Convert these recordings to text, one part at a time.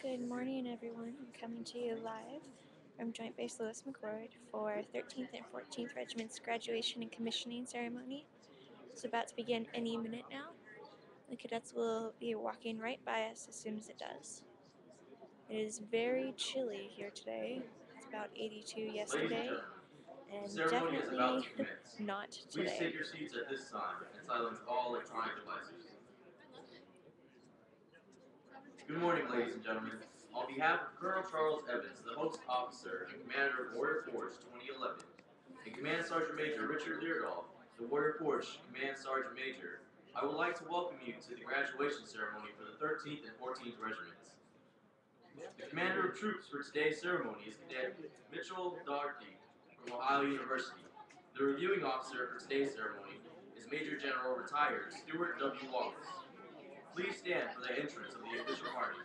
Good morning, everyone. I'm coming to you live from Joint Base Lewis McChord for 13th and 14th Regiments graduation and commissioning ceremony. It's about to begin any minute now. The cadets will be walking right by us as soon as it does. It is very chilly here today. It's about 82 yesterday, and Ceremony is about to definitely commence. not Please today. take your seats at this time and silence all electronic devices. Good morning, ladies and gentlemen. On behalf of Colonel Charles Evans, the host officer and commander of Warrior Force 2011, and Command Sergeant Major Richard Leardahl, the Warrior Force Command Sergeant Major, I would like to welcome you to the graduation ceremony for the 13th and 14th Regiments. The commander of troops for today's ceremony is Cadet Mitchell Dougherty from Ohio University. The reviewing officer for today's ceremony is Major General retired Stuart W. Wallace. Please stand for the entrance of the official party.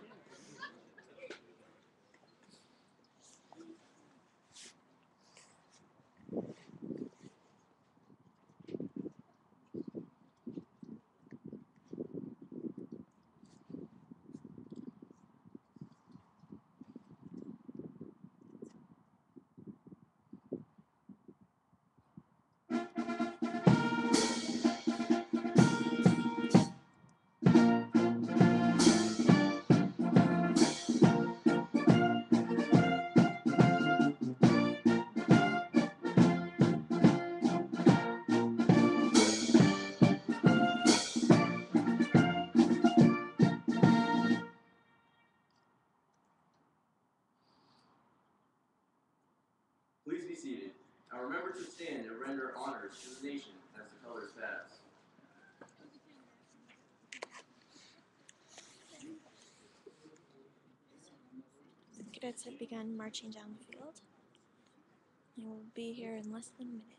Please be seated. Now remember to stand and render honors to the nation as the colors pass. The cadets have begun marching down the field. They will be here in less than a minute.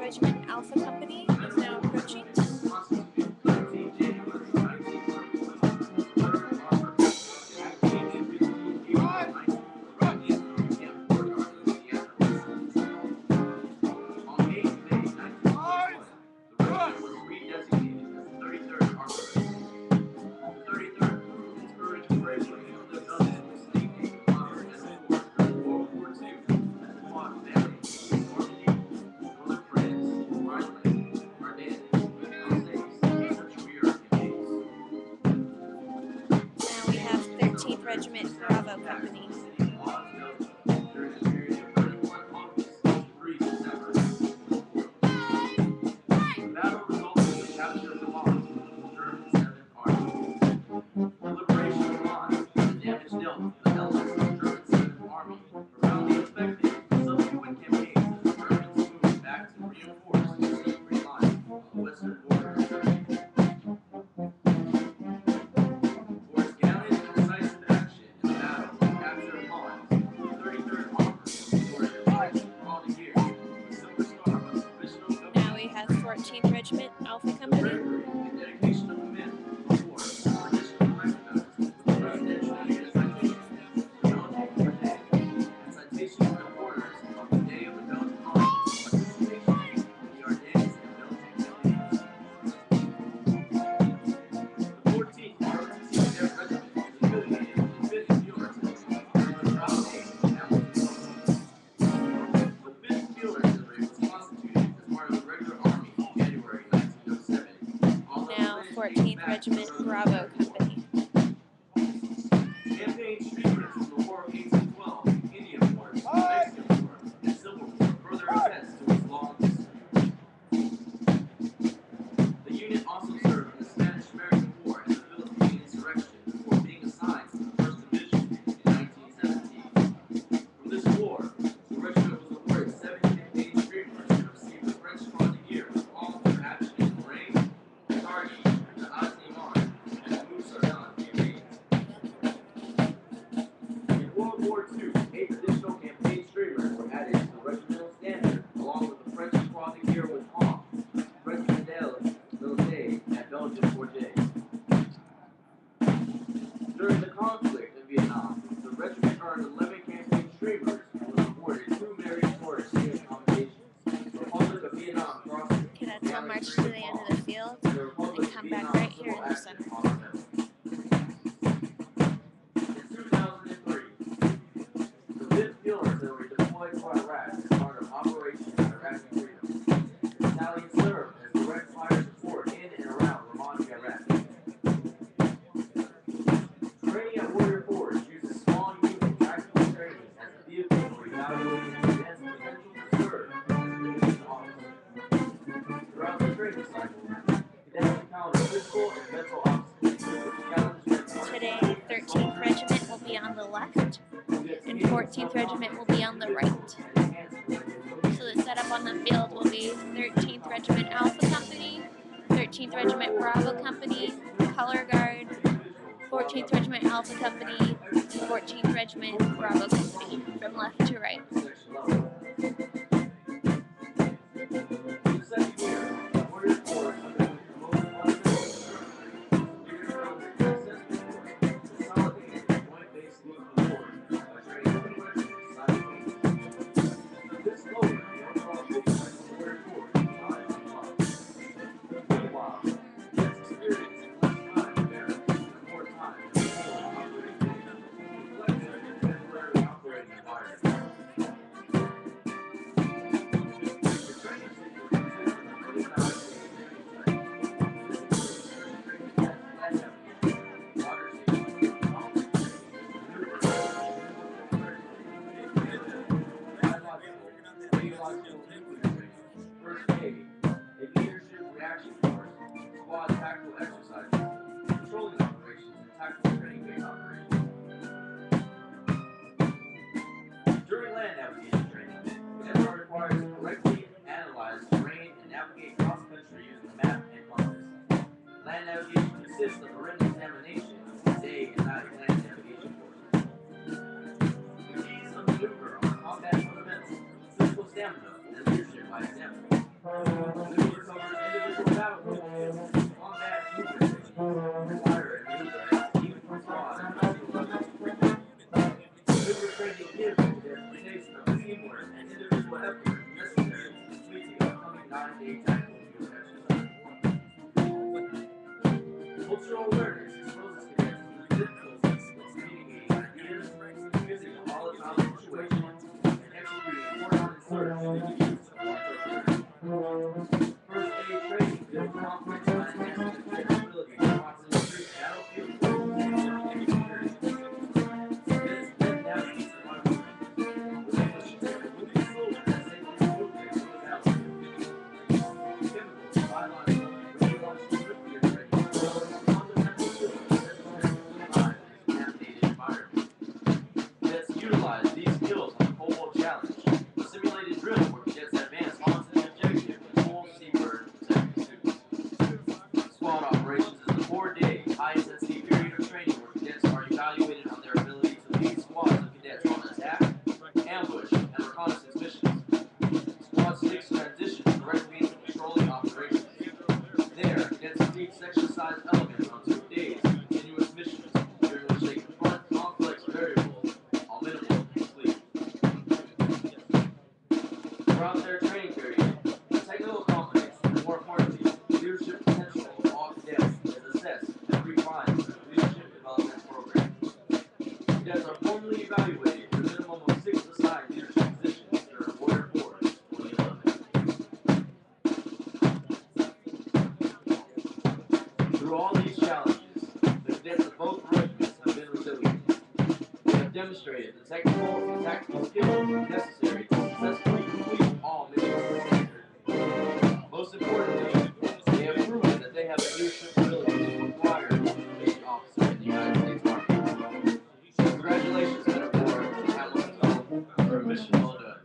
Regiment Alpha Company is now approaching. Regiment Bravo Company. 14th Regiment Bravo Company. Campaign streamers from the War of 1812, Indian War, Mexican War, and Civil War further attest to its long history. The unit also served in the Spanish-American War and the Philippine Insurrection before being assigned to the 1st Division in 1917. From this war, the regiment was awarded 7 campaign streamers and received the French Croix de Guerre with all for action in Lorraine, Tardy, the Asie-Marne, and the Moussadan campaigns. In World War II, 8 additional campaign streamers were added to the regimental standard, along with the French Croix de Guerre with palm, French Médaille Militaire, and Belgian Forget. During the conflict in Vietnam, the regiment earned 11 campaign streamers and was awarded 2 meritorious commendations. The Republic of Vietnam Crossing. Okay, that's all march to the end of the field and come back right here in the center. In 2003, the 5th Field Artillery deployed to Iraq as part of Operation Iraqi Freedom. The battalion served as direct fire support in and around Ramadi, Iraq. Training at Warrior Forge uses small unit tactical training as a vehicle for evaluating the advanced potential to serve as a commissioned officer. Throughout the training cycle, cadets encounter physical and mental obstacles which challenge their mind. Today, 13th Regiment will be on the left, and 14th Regiment will be on the right. So the setup on the field will be 13th Regiment Alpha Company, 13th Regiment Bravo Company, Color Guard, 14th Regiment Alpha Company, and 14th Regiment Bravo Company, from left to right. First aid, a leadership reaction force, squad tactical exercises, patrolling operations, and tactical training base operations. During land navigation training, cadets are required to correctly analyze terrain and navigate cross-country using a map and compass. Land navigation consists of a written examination of day and night land navigation courses. The keys of maneuver are combat fundamentals, physical stamina, and leadership by example. Maneuver covers individual battlefield, combat movement techniques, fire and maneuver, even from squad and single level. Maneuver training gives the cadets a taste of the teamwork and individual effort necessary to complete the upcoming 9-day tactical field exercise. Cultural awareness exposes cadets to the difficulties of communicating ideas, using a volatile situation, and executing important search that can use to interpret. First aid training builds confidence by enhancing the cadet's ability to properly treat battlefield wounds and first aid experiences. Cadets then navigate survival missions, with English moving slowly as safely movement on the battlefield. Chemical, biological, radiological nuclear training develops fundamental skills necessary to survive in a contaminated environment. Cadets utilize these skills on the Cobalt Challenge, a simulated drill where cadets advance onto the objective in full seabird protective suits. Squad operations is a 4-day, high-intensity period of training where cadets are evaluated on their ability to lead squads of cadets on attack, ambush, and reconnaissance missions. Squad 6 transitions directly into patrolling operations. There, cadets complete section-sized elements on 2 days of continuous missions, during which they confront complex variables, all minimal and complete. Throughout their training period, the technical competence, and more importantly, leadership potential of all cadets is assessed and refined through the Leadership Development Program. Cadets are formally evaluated for a minimum of 6 assigned leadership positions during Warrior Forge 2011. Through all demonstrated the technical and tactical skills necessary to successfully complete all missions. Most importantly, they have proven that they have the leadership abilities required to be an officer in the United States Army. Congratulations, Men of War and Hamilton's Own, for a mission well done.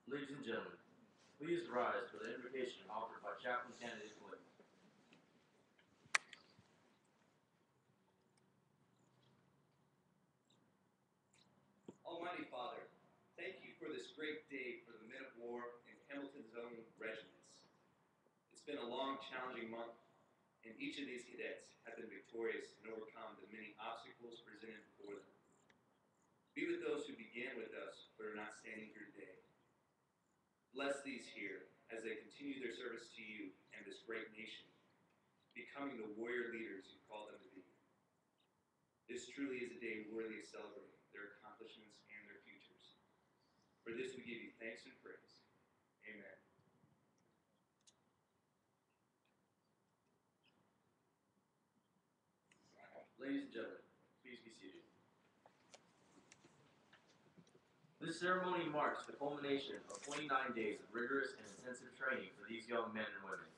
Ladies and gentlemen, please rise for the invocation offered by Chaplain Candidate Blake. Almighty Father, thank you for this great day for the men of war and Hamilton's Own regiments. It's been a long, challenging month, and each of these cadets have been victorious and overcome the many obstacles presented before them. Be with those who began with us but are not standing here today. Bless these here as they continue their service to you and this great nation, becoming the warrior leaders you call them to be. This truly is a day worthy of celebrating their accomplishments and their futures. For this we give you thanks and praise. Amen. Ladies and gentlemen, please be seated. This ceremony marks the culmination of 29 days of rigorous and intensive training for these young men and women.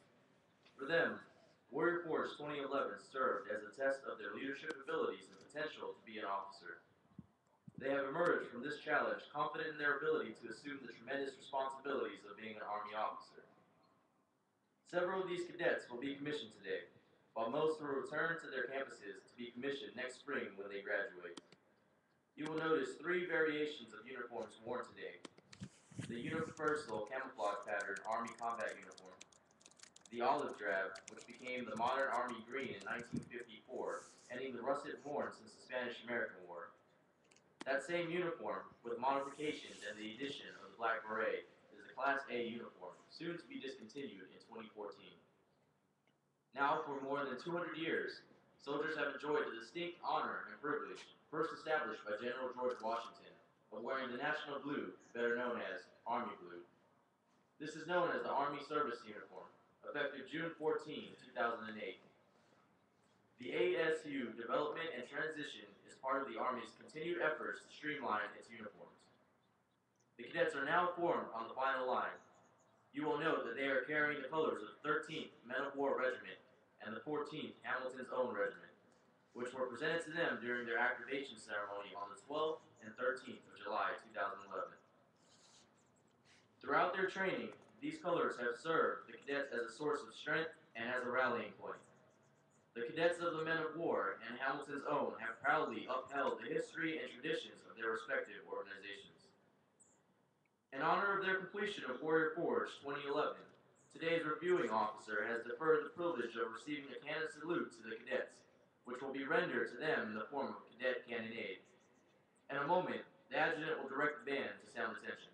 For them, Warrior Force 2011 served as a test of their leadership abilities and potential to be an officer. They have emerged from this challenge confident in their ability to assume the tremendous responsibilities of being an Army officer. Several of these cadets will be commissioned today, while most will return to their campuses to be commissioned next spring when they graduate. You will notice three variations of uniforms worn today. The universal camouflage pattern Army combat uniform, the olive drab, which became the modern Army green in 1954, ending the russet worn since the Spanish-American War. That same uniform, with modifications and the addition of the black beret, is the Class A uniform, soon to be discontinued in 2014. Now, for more than 200 years, soldiers have enjoyed the distinct honor and privilege first established by General George Washington of wearing the national blue, better known as Army blue. This is known as the Army Service Uniform, effective June 14, 2008. The ASU development and transition is part of the Army's continued efforts to streamline its uniforms. The cadets are now formed on the final line. You will note that they are carrying the colors of the 13th Men of War Regiment and the 14th Hamilton's Own Regiment, which were presented to them during their activation ceremony on the 12th and 13th of July 2011. Throughout their training, these colors have served the cadets as a source of strength and as a rallying point. The cadets of the Men of War and Hamilton's Own have proudly upheld the history and traditions of their respective organizations. In honor of their completion of Warrior Forge 2011, today's reviewing officer has deferred the privilege of receiving a cannon salute to the cadets, which will be rendered to them in the form of cadet cannonade. In a moment, the adjutant will direct the band to sound attention.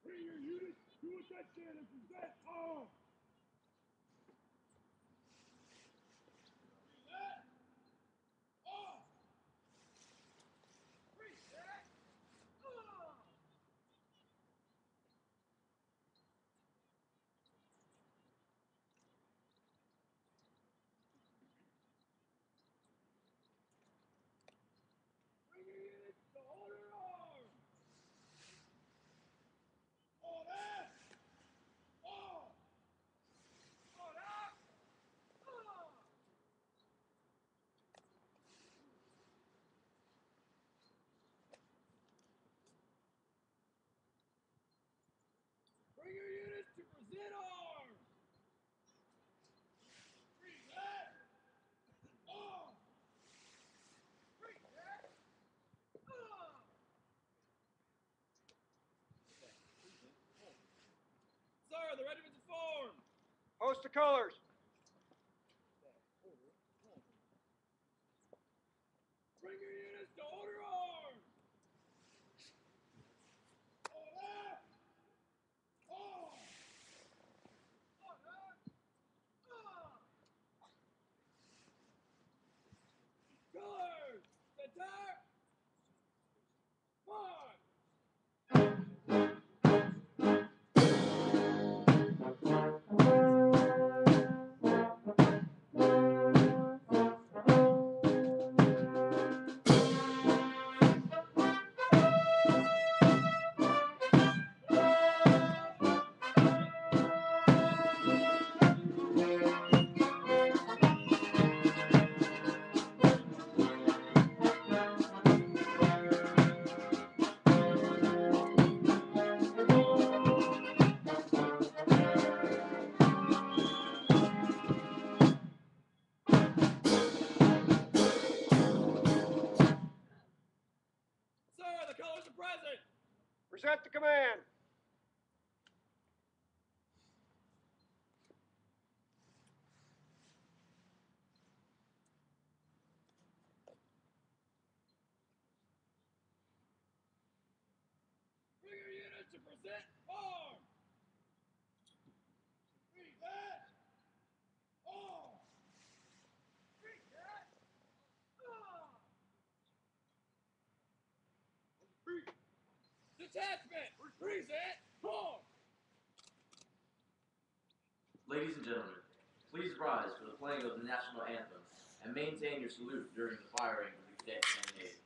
Bring your units to attention and present arms! Reset! Arms! Reset! Arms! Bring your units to order arms! Order! Arms! Order! Arms! Bring your units to present arms! Reset! Arms! Reset! Arms! Sir, the regiment's formed! Post the colors. Bring your units to order arms! Order! Arms! Order! Arms! Colors! Center! March! Sir, the colors are present! Present the command. Bring your units to present arms! Reset! Arms! Reset! Detachment! Present! Form! Ladies and gentlemen, please rise for the playing of the national anthem and maintain your salute during the firing of the cadet cannonade.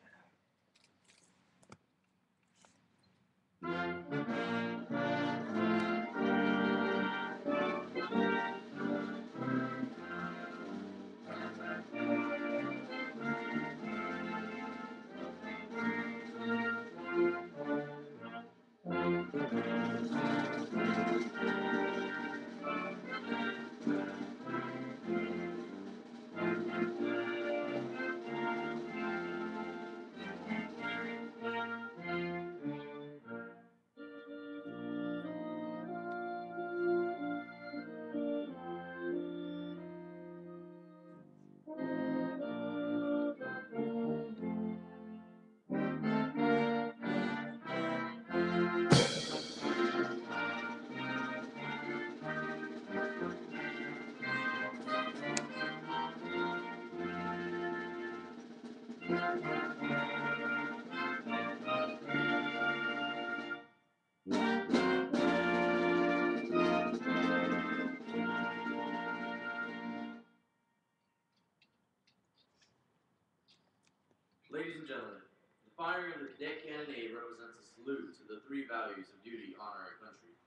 Ladies and gentlemen, the firing of the cadet cannonade represents a salute to the three values of duty, honor, and country.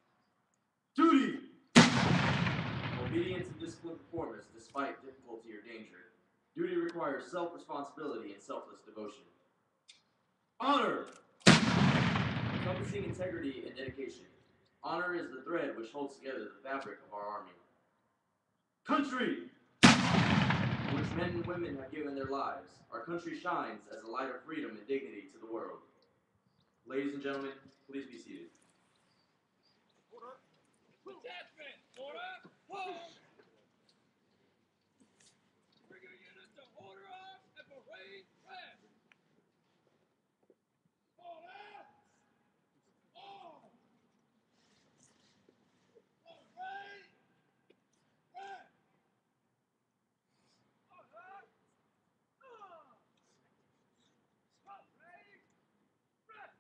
Duty! Obedience and disciplined performance despite difficulty or danger. Duty requires self-responsibility and selfless devotion. Honor! Encompassing integrity and dedication. Honor is the thread which holds together the fabric of our army. Country! For which men and women have given their lives, our country shines as a light of freedom and dignity to the world. Ladies and gentlemen, please be seated. Order! Detachment! Order! Form! Bring your units to order up and parade rest! Order! Arm! Parade rest! Order! Arm! Parade rest!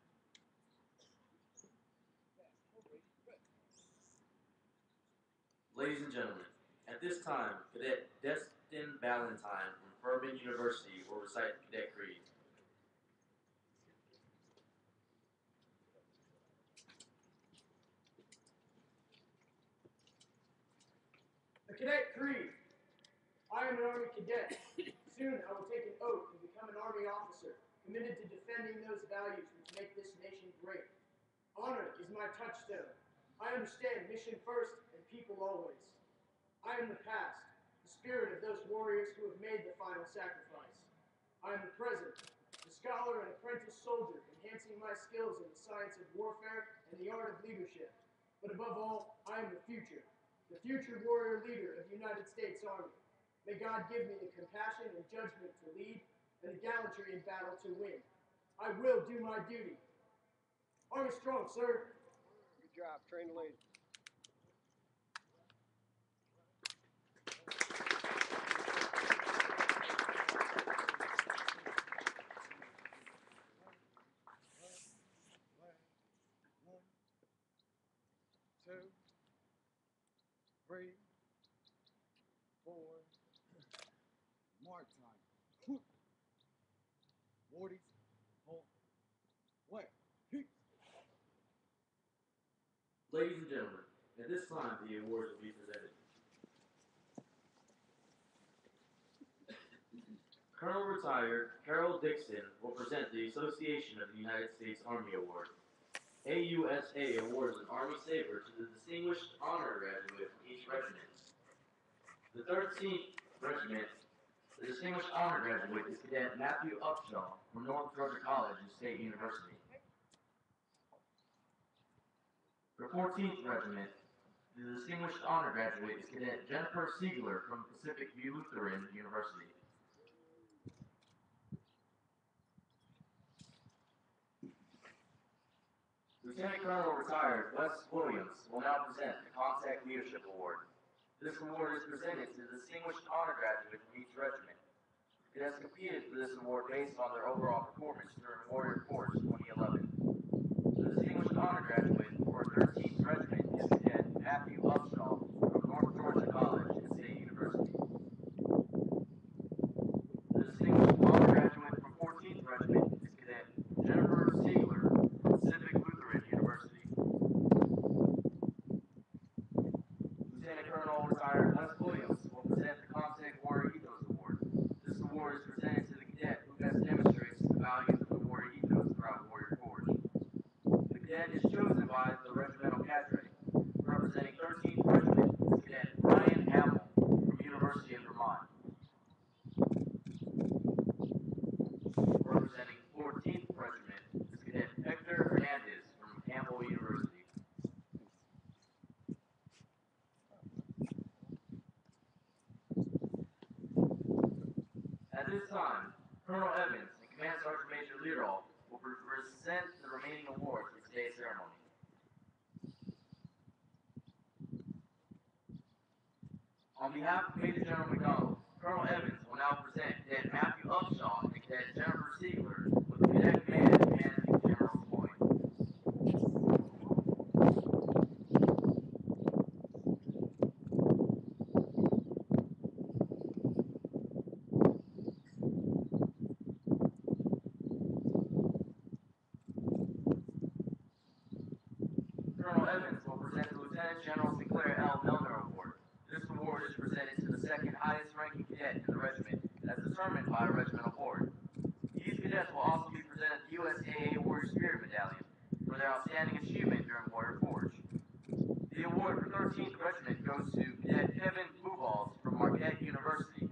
Ladies and gentlemen, at this time, Cadet Destin Valentine from Furman University will recite the Cadet Creed. The Cadet Creed. I am an Army cadet. Soon I will take an oath and become an Army officer, committed to defending those values which make this nation great. Honor is my touchstone. I understand mission first and people always. I am the past, the spirit of those warriors who have made the final sacrifice. I am the present, the scholar and apprentice soldier, enhancing my skills in the science of warfare and the art of leadership. But above all, I am the future warrior leader of the United States Army. May God give me the compassion and judgment to lead and the gallantry in battle to win. I will do my duty. Army strong, sir. Good job. Train the lady. One, two, three, four. Mark time. 40, wait. Ladies and gentlemen, at this time the awards will be presented. Colonel Retired Carol Dixon will present the Association of the United States Army Award. AUSA awards an Army Saber to the Distinguished Honor Graduate from each regiment. The 13th Regiment, the Distinguished Honor Graduate is Cadet Matthew Upshaw from North Georgia College and State University. The 14th Regiment, the Distinguished Honor Graduate is Cadet Jennifer Siegler from Pacific View Lutheran University. Lieutenant Colonel Retired Wes Williams will now present the Contact Leadership Award. This award is presented to the Distinguished Honor Graduate from each regiment. It has competed for this award based on their overall performance during Warrior Force 2011. The honor graduate for 13th Regiment is Cadet Matthew Upshaw from North Georgia College and State University. The distinguished honor graduate from 14th Regiment is Cadet Jennifer Siegler from Pacific Lutheran University. Lieutenant Colonel retired Wes Williams will present the Comtech Warrior Ethos Award. This award is presented to the cadet who best demonstrates the values of the warrior ethos throughout Warrior Forge. The cadet is chosen by the regimental cadre. Representing 13th Regiment is Cadet Ryan Hamill from University of Vermont. Representing 14th Regiment is Cadet Hector Hernandez from Campbell University. At this time, Colonel Evans and Command Sergeant Major Leardall will present the remaining awards for today's ceremony. On behalf of Major General McDonald, Colonel Evans will now present Cadet Matthew Upshaw and Cadet Jennifer Siegler with the Cadet Command and Commanding General's Point. Colonel Evans will present the Lieutenant General Sinclair L. Milner Award. This award is presented to the second highest ranking cadet in the regiment as determined by a regimental board. These cadets will also be presented the USAA Warrior Spirit Medallion for their outstanding achievement during Warrior Forge. The award for 13th Regiment goes to Cadet Kevin Buballs from Marquette University.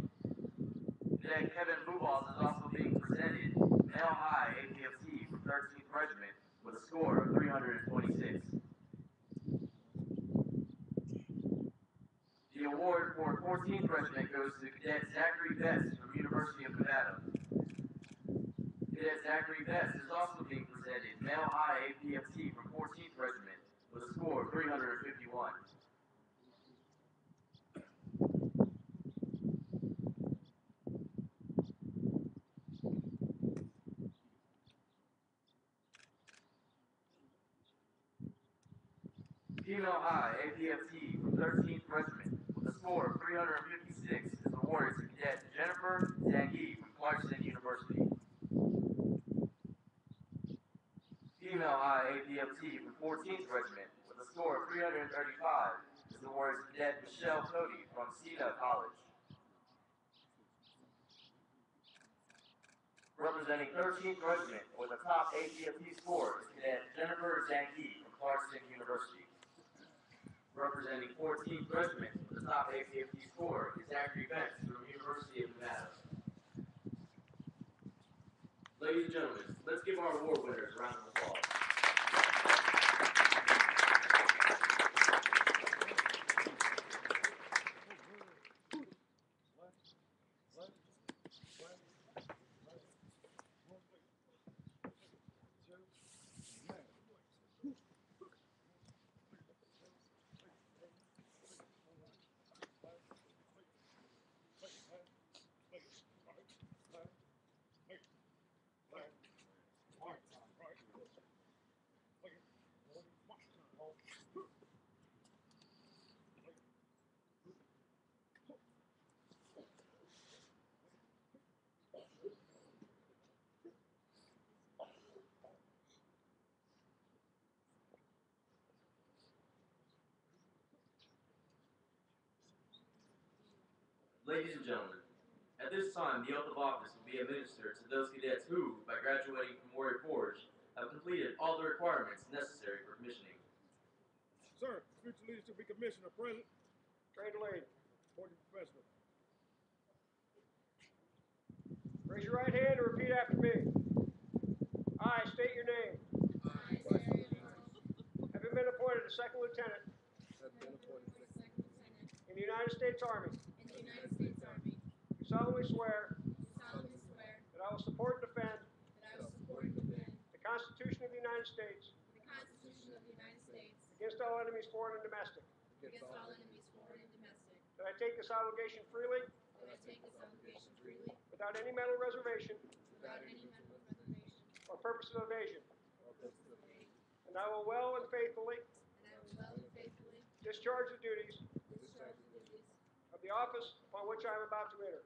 Cadet Kevin Buballs is also being presented Male High APFT from 13th Regiment with a score of 326. The award for 14th Regiment goes to Cadet Zachary Betts from University of Nevada. Cadet Zachary Betts is also being presented Male High APFT from 14th Regiment with a score of 351. Female High APFT from 13th Regiment with a score of 356 is awarded to Cadet Jennifer Zanghi from Clarkson University. Female High APFT from 14th Regiment with a score of 335 is awarded to Cadet Michelle Cody from Sena College. Representing 13th Regiment with a top APFT score is Cadet Jennifer Zanghi from Clarkson University. Representing 14th Regiment with the top APFT score is Zachary Betts from University of Nevada. Ladies and gentlemen, let's give our award winners a round of applause. Ladies and gentlemen, at this time, the oath of office will be administered to those cadets who, by graduating from Warrior Forge, have completed all the requirements necessary for commissioning. Sir, future leaders to be commissioner present. Train to lead. Sporting professional. Raise your right hand and repeat after me. I state your name. Having been appointed a second lieutenant in the United States Army, do solemnly swear that I will support and defend the Constitution of the United States against all enemies, foreign and domestic. That I take this obligation freely without any mental reservation or purpose of evasion. And and I will well and faithfully discharge the duties of the office upon which I am about to enter.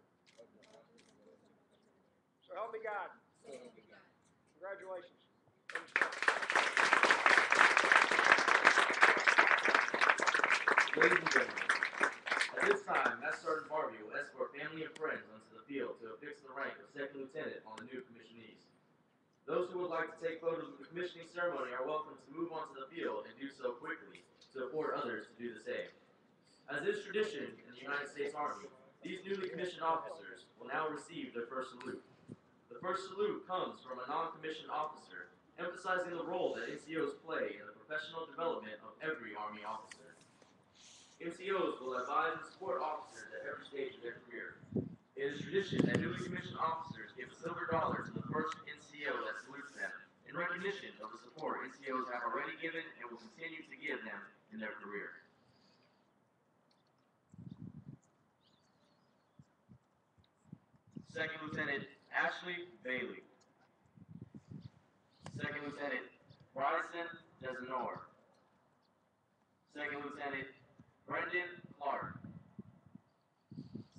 So help me God. Congratulations. Ladies and gentlemen, at this time, Master Sergeant Barbie will escort family and friends onto the field to affix the rank of Second Lieutenant on the new commissionees. Those who would like to take photos of the commissioning ceremony are welcome to move onto the field and do so quickly to afford others to do the same. As is tradition in the United States Army, these newly commissioned officers will now receive their first salute. The first salute comes from a non-commissioned officer, emphasizing the role that NCOs play in the professional development of every Army officer. NCOs will advise and support officers at every stage of their career. It is tradition that newly commissioned officers give a silver dollar to the first NCO that salutes them in recognition of the support NCOs have already given and will continue to give them in their career. Second Lieutenant Ashley Bailey. Second Lieutenant Bryson Desenor. Second Lieutenant Brendan Clark.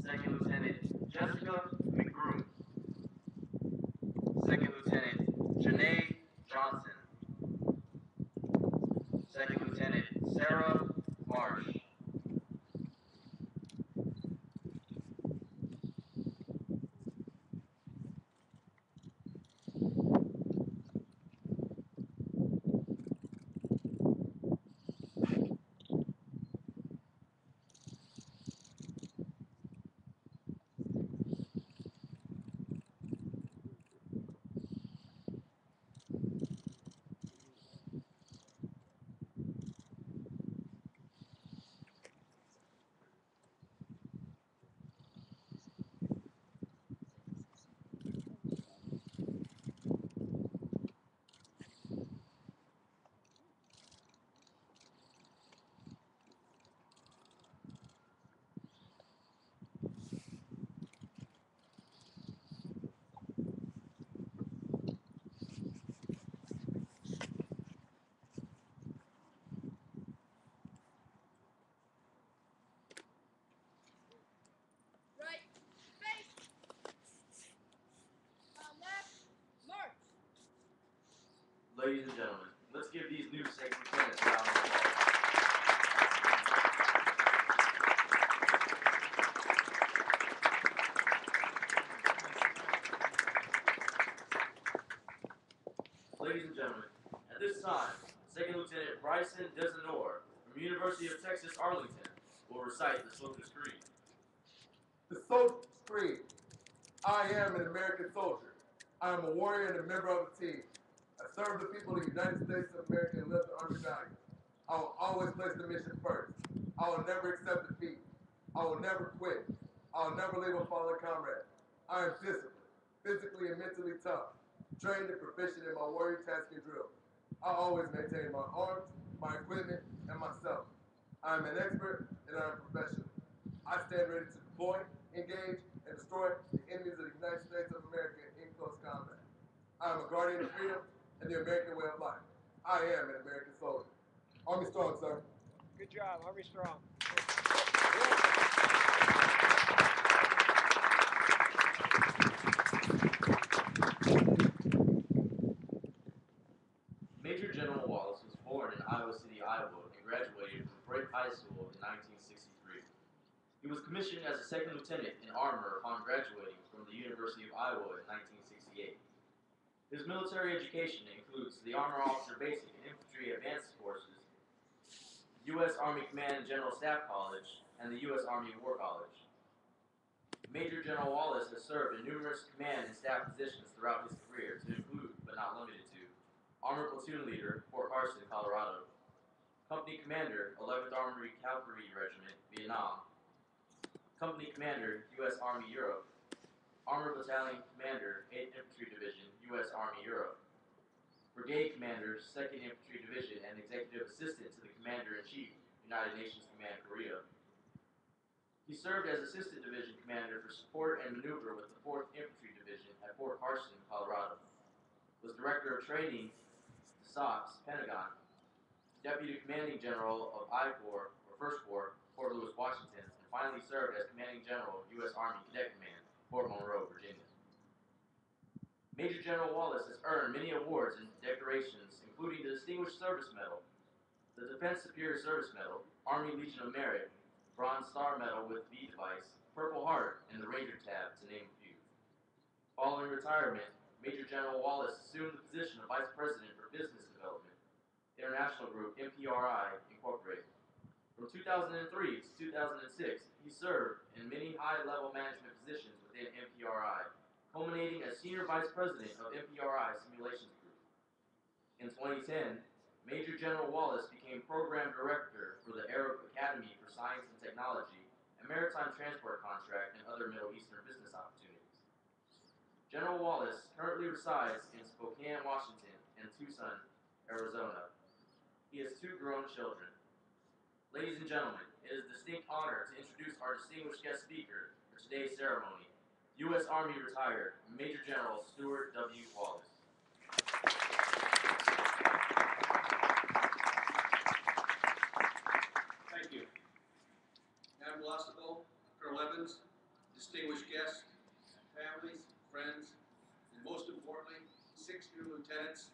Second Lieutenant Jessica McBroom. Second Lieutenant Janae Johnson. Second Lieutenant Sarah Marsh. Ladies and gentlemen, let's give these new second lieutenants a round of applause. Ladies and gentlemen, at this time, Second Lieutenant Bryson Desenor from University of Texas Arlington will recite the Soldier's Creed. The Soldier's Creed. I am an American soldier. I am a warrior and a member of a team. I serve the people of the United States of America and live the Army values. I will always place the mission first. I will never accept defeat. I will never quit. I will never leave a fallen comrade. I am disciplined, physically and mentally tough, trained and proficient in my warrior tasking drill. I always maintain my arms, my equipment, and myself. I am an expert and I am professional. I stand ready to deploy, engage, and destroy the enemies of the United States of America in close combat. I am a guardian of freedom and the American way of life. I am an American soldier. Army strong, sir. Good job, Army strong. Major General Wallace was born in Iowa City, Iowa, and graduated from Brick High School in 1963. He was commissioned as a second lieutenant in armor upon graduating from the University of Iowa in 1968. His military education includes the Armor Officer Basic and Infantry Advanced Courses, U.S. Army Command and General Staff College, and the U.S. Army War College. Major General Wallace has served in numerous command and staff positions throughout his career, to include, but not limited to, Armor Platoon Leader, Fort Carson, Colorado, Company Commander, 11th Armored Cavalry Regiment, Vietnam, Company Commander, U.S. Army Europe, Armor Battalion Commander, 8th Infantry Division, U.S. Army Europe, Brigade Commander, 2nd Infantry Division, and Executive Assistant to the Commander-in-Chief, United Nations Command, Korea. He served as Assistant Division Commander for support and maneuver with the 4th Infantry Division at Fort Carson, Colorado. Was Director of Training, SOCS, Pentagon, Deputy Commanding General of I Corps, or First Corps, Fort Lewis, Washington, and finally served as Commanding General of U.S. Army Cadet Command, Fort Monroe, Virginia. Major General Wallace has earned many awards and decorations, including the Distinguished Service Medal, the Defense Superior Service Medal, Army Legion of Merit, Bronze Star Medal with V device, Purple Heart, and the Ranger Tab, to name a few. Following retirement, Major General Wallace assumed the position of Vice President for Business Development, International Group, MPRI, Incorporated. From 2003 to 2006, he served in many high-level management positions within MPRI, culminating as Senior Vice President of MPRI Simulations Group. In 2010, Major General Wallace became Program Director for the Arab Academy for Science and Technology, a maritime transport contract, and other Middle Eastern business opportunities. General Wallace currently resides in Spokane, Washington, and Tucson, Arizona. He has 2 grown children. Ladies and gentlemen, it is a distinct honor to introduce our distinguished guest speaker for today's ceremony, U.S. Army retired Major General Stuart W. Wallace. Thank you. Madam Glossable, Colonel Evans, distinguished guests, families, friends, and most importantly, 6 new lieutenants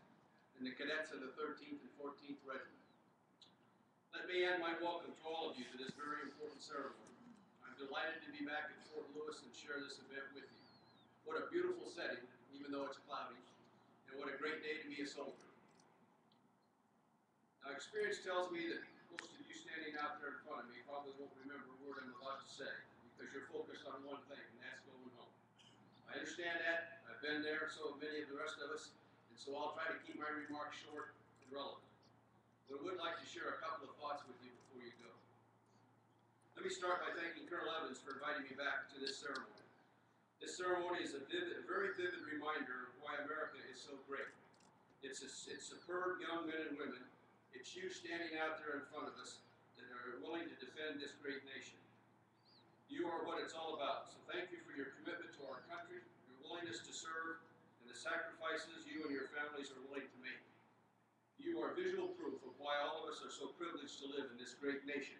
and the cadets of the 13th and 14th Regiment. Let me add my welcome to all of you to this very important ceremony. I'm delighted to be back at Fort Lewis and share this event with you. What a beautiful setting, even though it's cloudy, and what a great day to be a soldier. Now, experience tells me that most of you standing out there in front of me probably won't remember a word I'm about to say, because you're focused on one thing, and that's going home. I understand that. I've been there, so have many of the rest of us, and so I'll try to keep my remarks short and relevant. But I would like to share a couple of thoughts with you before you go. Let me start by thanking Colonel Evans for inviting me back to this ceremony. This ceremony is a very vivid reminder of why America is so great. It's superb young men and women. It's you standing out there in front of us that are willing to defend this great nation. You are what it's all about. So thank you for your commitment to our country, your willingness to serve, and the sacrifices you and your families are willing to make. You are visual proof of why all of us are so privileged to live in this great nation.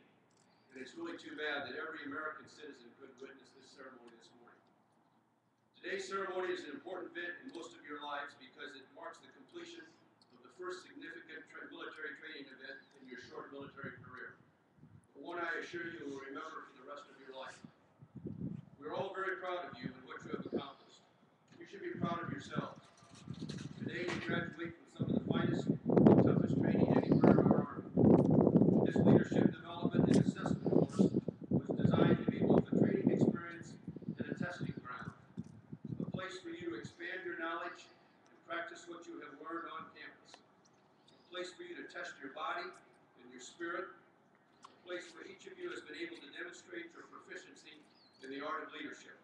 And it's really too bad that every American citizen couldn't witness this ceremony this morning. Today's ceremony is an important event in most of your lives because it marks the completion of the first significant military training event in your short military career. But one I assure you will remember for the rest of your life. We're all very proud of you and what you have accomplished. You should be proud of yourselves. Today you graduate from some of the finest and toughest training anywhere in our Army. This leadership development and assessment course was designed to be both a training experience and a testing ground, a place for you to expand your knowledge and practice what you have learned on campus, a place for you to test your body and your spirit, a place where each of you has been able to demonstrate your proficiency in the art of leadership.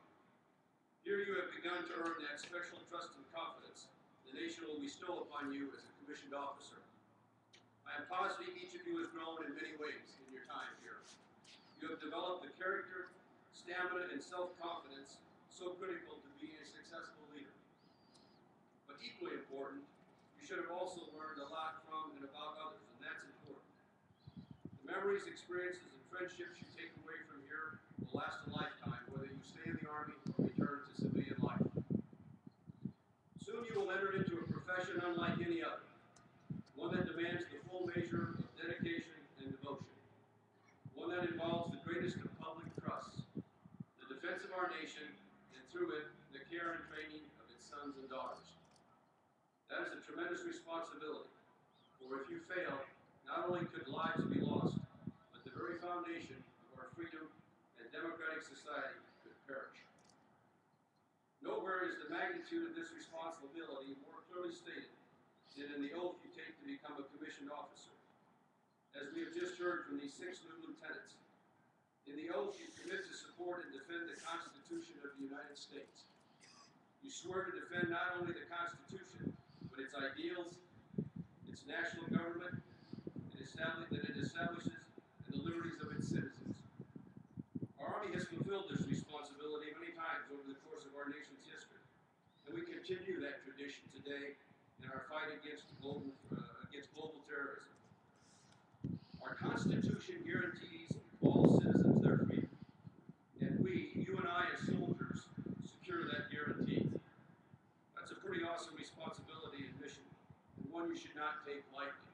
Here you have begun to earn that special trust and confidence the nation will bestow upon you as a commissioned officer. I am positive each of you has grown in many ways in your time here. You have developed the character, stamina, and self-confidence so critical to being a successful leader. But equally important, you should have also learned a lot from and about others, and that's important. The memories, experiences, and friendships you take away from here will last a lifetime, whether you stay in the Army or return to civilian life. Soon you will enter into a profession unlike any other, one that demands the full measure of dedication and devotion, one that involves the greatest of public trusts, the defense of our nation, and through it, the care and training of its sons and daughters. That is a tremendous responsibility, for if you fail, not only could lives be lost, but the very foundation of our freedom and democratic society could perish. Nowhere is the magnitude of this responsibility more clearly stated than in the oath you take to become a commissioned officer. As we have just heard from these 6 new lieutenants, in the oath you commit to support and defend the Constitution of the United States. You swear to defend not only the Constitution, but its ideals, its national government, that it establishes, and the liberties of its citizens. Our Army has fulfilled this responsibility many times over the course of our nation's history, and we continue that tradition today in our fight against global terrorism. Constitution guarantees all citizens their freedom, and you and I as soldiers, secure that guarantee. That's a pretty awesome responsibility and mission, and one you should not take lightly.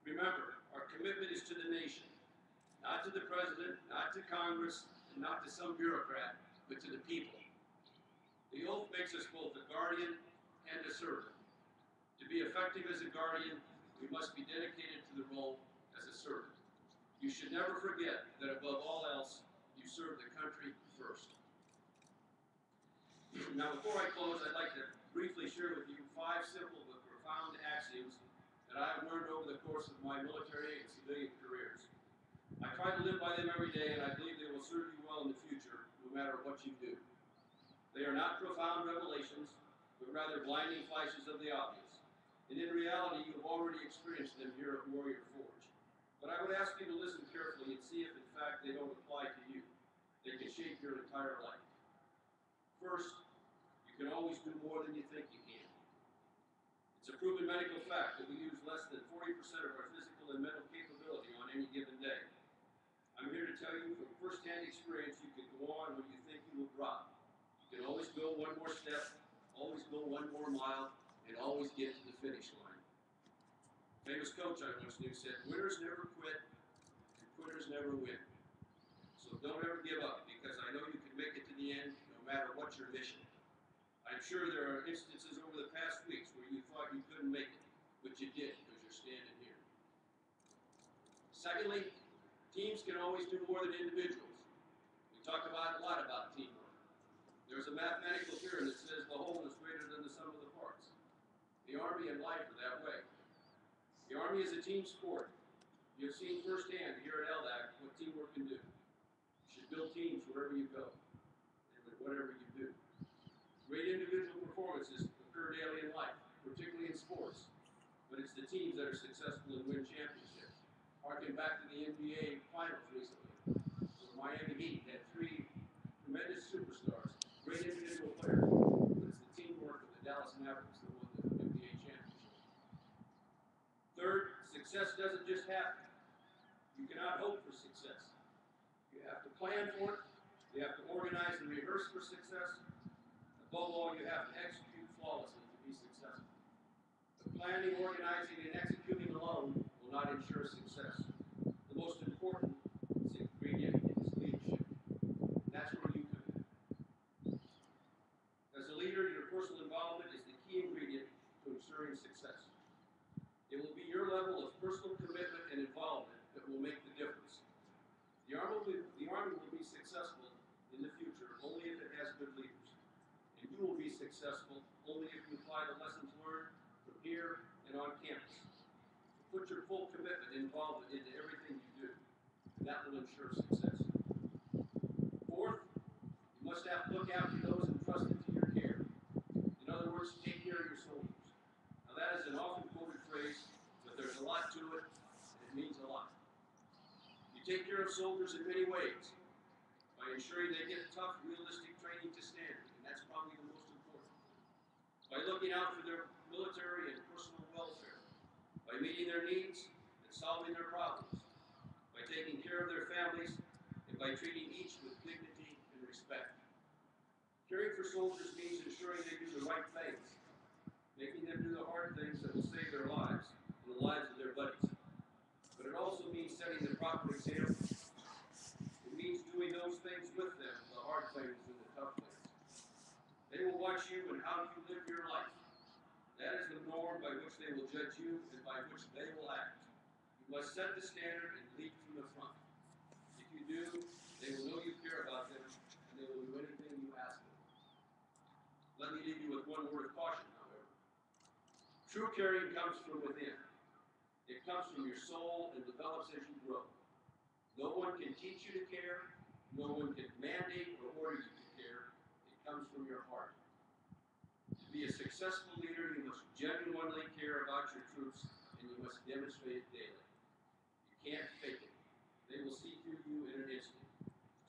Remember, our commitment is to the nation, not to the president, not to Congress, and not to some bureaucrat, but to the people. The oath makes us both a guardian and a servant. To be effective as a guardian, we must be dedicated to the role as a servant. You should never forget that above all else, you serve the country first. Now, before I close, I'd like to briefly share with you 5 simple but profound axioms that I have learned over the course of my military and civilian careers. I try to live by them every day, and I believe they will serve you well in the future, no matter what you do. They are not profound revelations, but rather blinding flashes of the obvious. And in reality, you have already experienced them here at Warrior Forge. But I would ask you to listen carefully and see if, in fact, they don't apply to you. They can shape your entire life. First, you can always do more than you think you can. It's a proven medical fact that we use less than 40% of our physical and mental capability on any given day. I'm here to tell you from first-hand experience, you can go on when you think you will drop. You can always go one more step, always go one more mile, and always get to the finish line. Famous coach I once knew said, winners never quit, and quitters never win. So don't ever give up, because I know you can make it to the end, no matter what your mission. I'm sure there are instances over the past weeks where you thought you couldn't make it, but you did, because you're standing here. Secondly, teams can always do more than individuals. We talk a lot about teamwork. There's a mathematical theorem that says the whole is greater than the sum of the parts. The Army and life are that way. The Army is a team sport. You have seen firsthand here at LDAC what teamwork can do. You should build teams wherever you go and with whatever you do. Great individual performances occur daily in life, particularly in sports, but it's the teams that are successful and win championships. Harken back to the NBA Finals recently, where Miami Heat had 3 tremendous superstars, great individual players, but it's the teamwork of the Dallas Mavericks that won the NBA championship. Third, success doesn't just happen. You cannot hope for success. You have to plan for it. You have to organize and rehearse for success. Above all, you have to execute flawlessly to be successful. But planning, organizing, and executing alone will not ensure success. The most important ingredient is leadership. And that's where you come in. As a leader, your personal involvement is the key ingredient to ensuring success. It will be your level of personal commitment and involvement that will make the difference. The Army will be successful in the future only if it has good leaders. And you will be successful only if you apply the lessons learned from here and on campus. Put your full commitment and involvement into everything you do, and that will ensure success. Fourth, you must have to look after those entrusted to your care. In other words, take care of your soldiers. Now that is an often quoted phrase, but there's a lot to it, and it means a lot. You take care of soldiers in many ways, by ensuring they get tough, realistic training to standard, and that's probably the most important. By looking out for their military and personal welfare, by meeting their needs and solving their problems, by taking care of their families, and by treating each with dignity and respect. Caring for soldiers means ensuring they do the right things, making them do the hard things that will save their lives and the lives of their buddies. But it also means setting the proper example. It means doing those things with them, the hard things and the tough things. They will watch you and how you live your life. That is the norm by which they will judge you and by which they will act. You must set the standard and lead from the front. If you do, they will know you care about them, and they will do anything you ask them. Let me leave you with one word of caution, however. True caring comes from within. It comes from your soul and develops as you grow. No one can teach you to care. No one can mandate or order you to care. It comes from your heart. To be a successful leader, you must genuinely care about your troops, and you must demonstrate it daily. You can't fake it. They will see through you in an instant.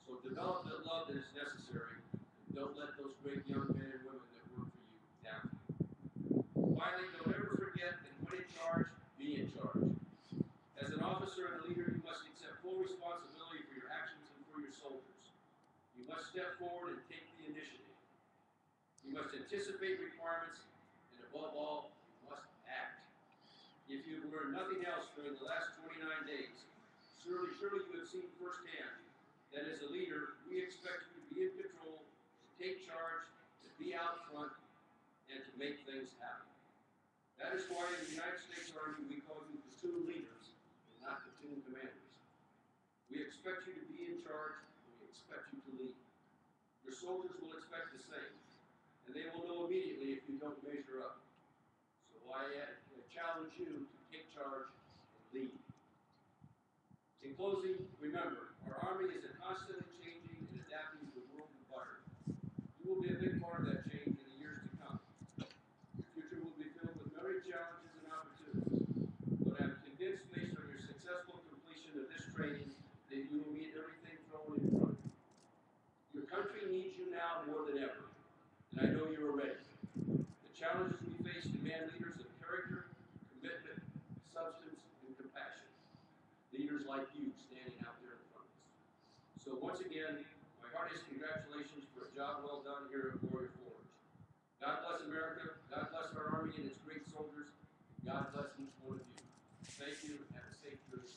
So develop the love that is necessary, and don't let those great young men and women that work for you down. Finally, don't ever forget that when in charge, be in charge. As an officer and a leader, you must accept full responsibility for your actions and for your soldiers. You must step forward and take the initiative. You must anticipate requirements, and above all, you must act. If you have learned nothing else during the last 29 days, surely you have seen firsthand that as a leader, we expect you to be in control, to take charge, to be out front, and to make things happen. That is why in the United States Army we call you platoon leaders and not platoon commanders. We expect you to be in charge, and we expect you to lead. Your soldiers will expect the same, and they will know immediately if you don't measure up. So I challenge you to take charge and lead. In closing, remember, our Army is a constantly changing and adapting to the world environment. You will be a big part of that change in the years to come. Your future will be filled with many challenges and opportunities, but I'm convinced based on your successful completion of this training that you will meet everything thrown in front of you. Your country needs you now more than ever, and I know you are ready. The challenges we face demand leaders of character, commitment, substance, and compassion. Leaders like you standing out there in front of us. So once again, my heartiest congratulations for a job well done here at Warrior Forge. God bless America, God bless our Army and its great soldiers, God bless each one of you. Thank you, and have a safe journey.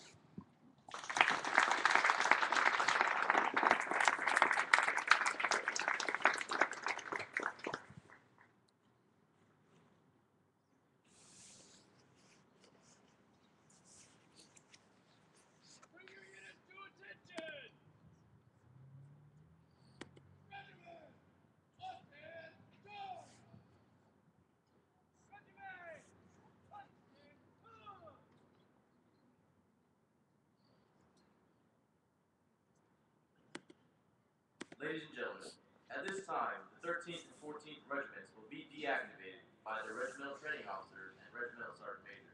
Bring your units to attention! Regiment! Up and down! Regiment! Up and down! Ladies and gentlemen, at this time, the 13th and 14th Regiments will be deactivated by their regimental training officers and regimental sergeant majors.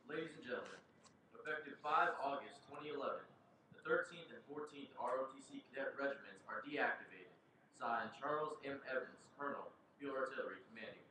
Ladies and gentlemen, effective 5 August 2011, the 13th and 14th ROTC Cadet Regiments are deactivated. Signed, Charles M. Evans, Colonel, Field Artillery, Commanding.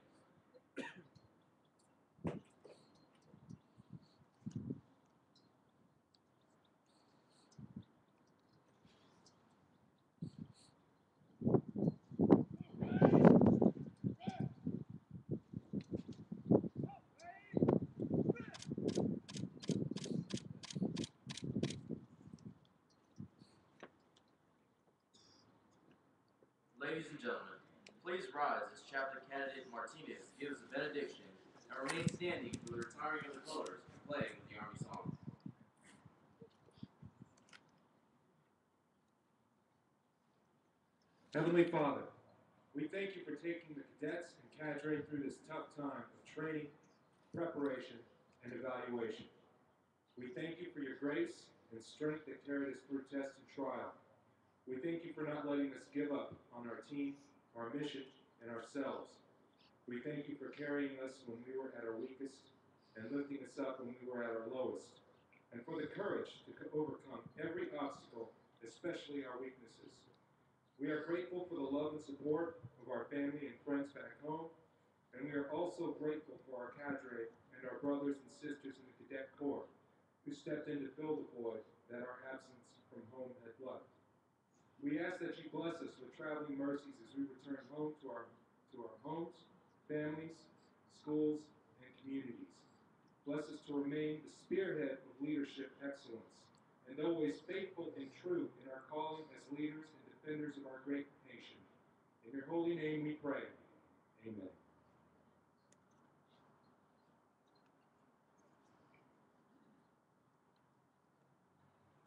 Ladies and gentlemen, please rise as Chaplain Candidate Martinez gives the benediction and remain standing for the retiring of the colors and playing the Army song. Heavenly Father, we thank you for taking the cadets and cadre through this tough time of training, preparation, and evaluation. We thank you for your grace and strength that carried us through test and trial, We thank you for not letting us give up on our team, our mission, and ourselves. We thank you for carrying us when we were at our weakest and lifting us up when we were at our lowest, and for the courage to overcome every obstacle, especially our weaknesses. We are grateful for the love and support of our family and friends back home, and we are also grateful for our cadre and our brothers and sisters in the Cadet Corps who stepped in to fill the void that our absence from home had left. We ask that you bless us with traveling mercies as we return home to our homes, families, schools, and communities. Bless us to remain the spearhead of leadership excellence and always faithful and true in our calling as leaders and defenders of our great nation. In your holy name we pray. Amen.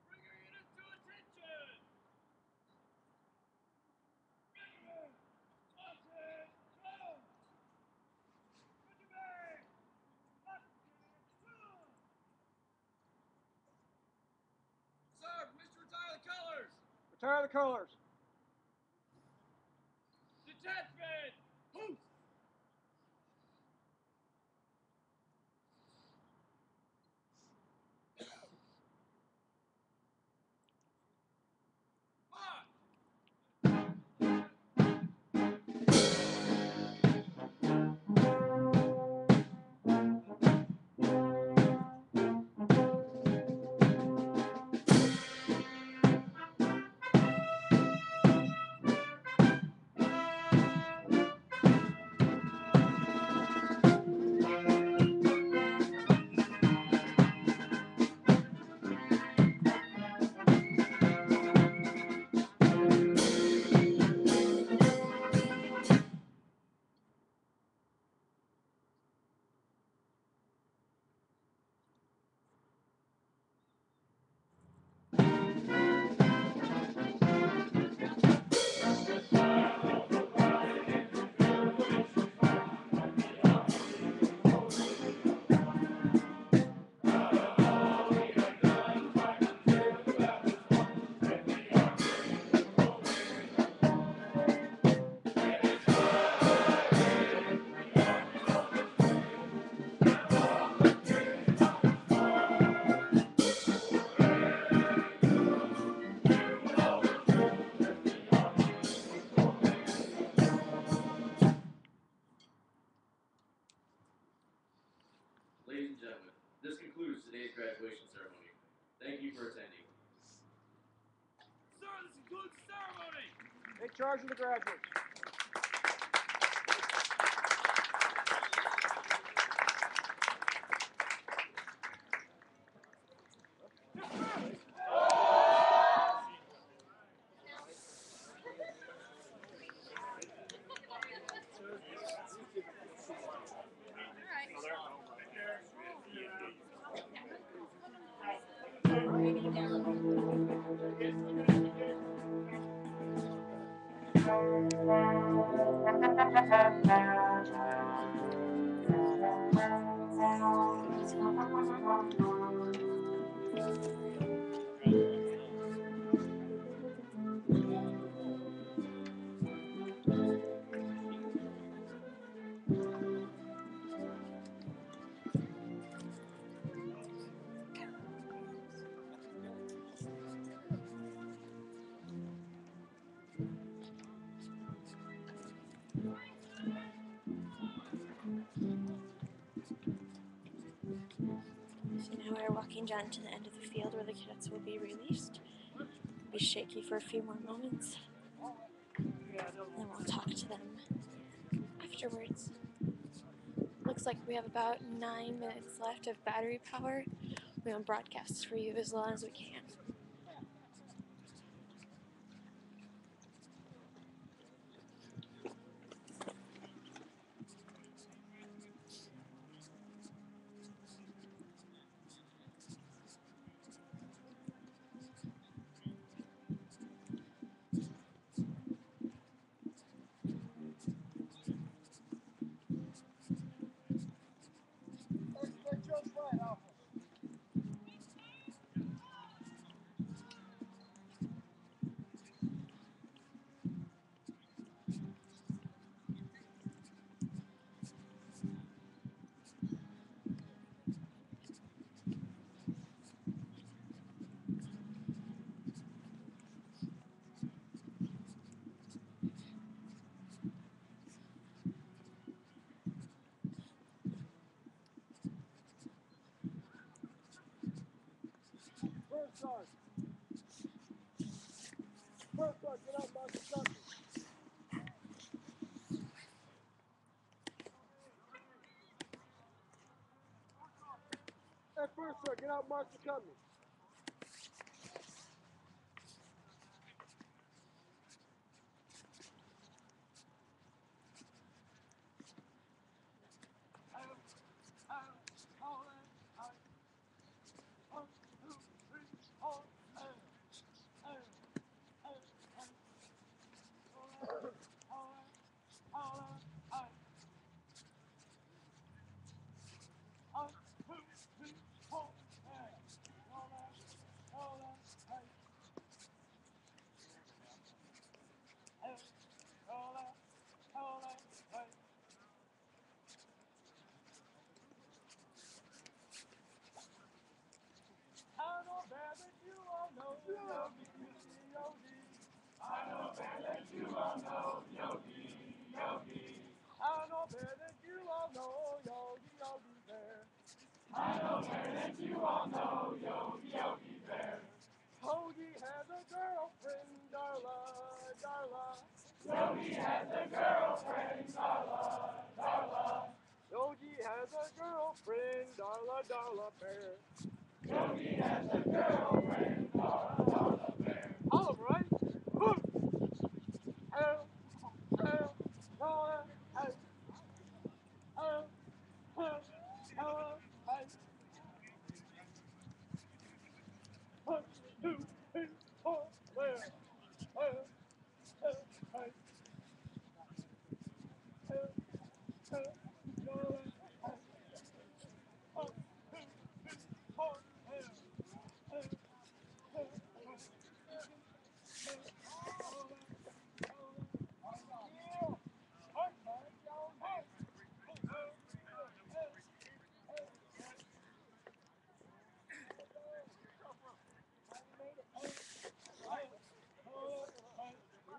Bring your units to attention! Regiment! Marching! Go! Regiment! Marching! Go! Sir, Mr. Retire the colors! Retire the colors. Detachment! Hoot! March! Ladies and gentlemen, this concludes today's graduation ceremony. Thank you for attending. Sir, this concludes the ceremony! Take charge of the graduates. So now we're walking down to the end of the field where the cadets will be released. It'll be shaky for a few more moments. And then we'll talk to them afterwards. Looks like we have about 9 minutes left of battery power. We're going to broadcast for you as long as we can. charge. First sergeant, get out, march the company. Hey, first sergeant, get out, march the company. Yogi has a girlfriend, Darla, Darla. Yogi has a girlfriend, Darla, Darla. Yogi has a girlfriend, Darla, Darla Bear. Yogi has a girlfriend, Darla, Darla Bear. All of them, right? One, two, three, four, well.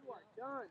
You are done.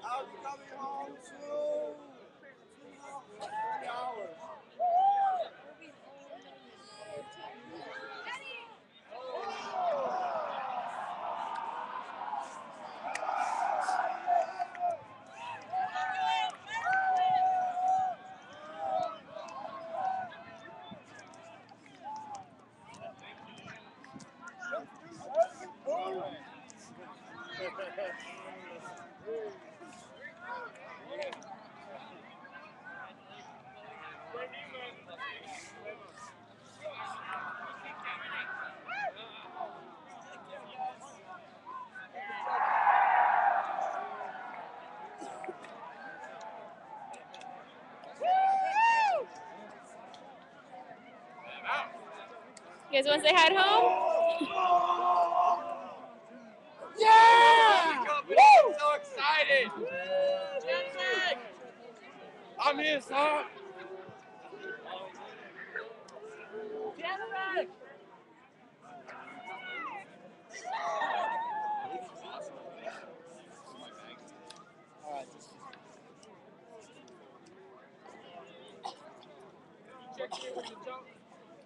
I'll be coming home soon. 3 hours. You guys want to say hi at home? Yeah! Woo! I'm so excited! I'm here, son.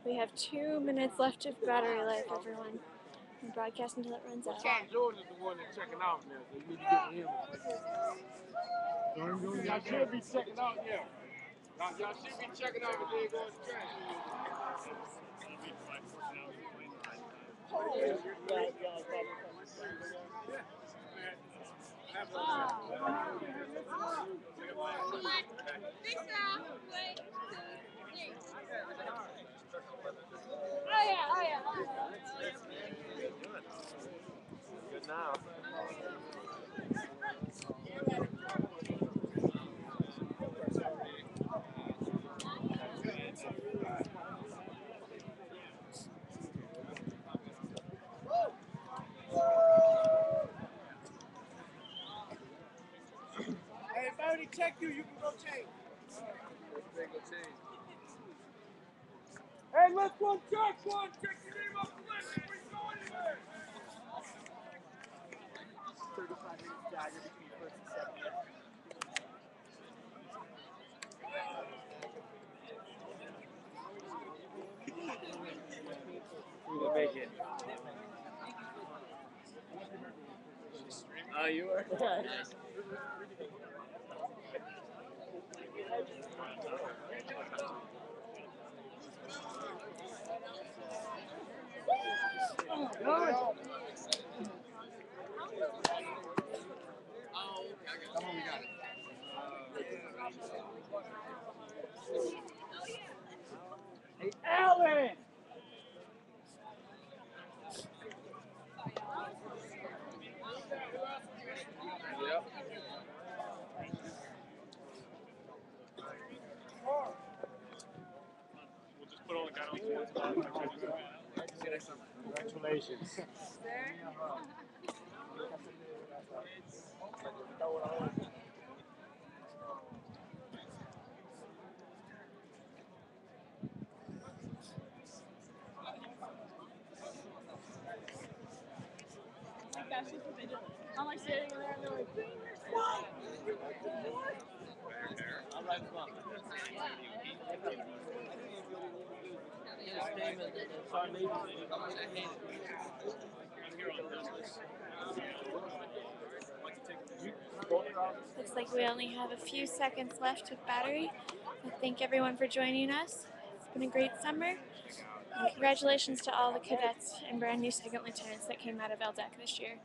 We have 2 minutes left of battery life, everyone. I'm broadcasting until it runs out. Jordan is the one that's checking out now, so you need to get to him. Y'all should be checking out, yeah. Y'all should be checking out when they go on the train. Good now. Hey, if I already checked you, you can go change. Hey, let's one. Check your name up the list before you go anywhere. 35 minutes dagger between first and second. We will make it. Oh, you were? Nice. Come on, we got it. Hey, Alan! Yep. We'll just put all the guys on one spot. Congratulations. I'm like sitting there and they're like, what? I'm like, well. Looks like we only have a few seconds left of battery. I thank everyone for joining us. It's been a great summer. And congratulations to all the cadets and brand new second lieutenants that came out of LDAC this year.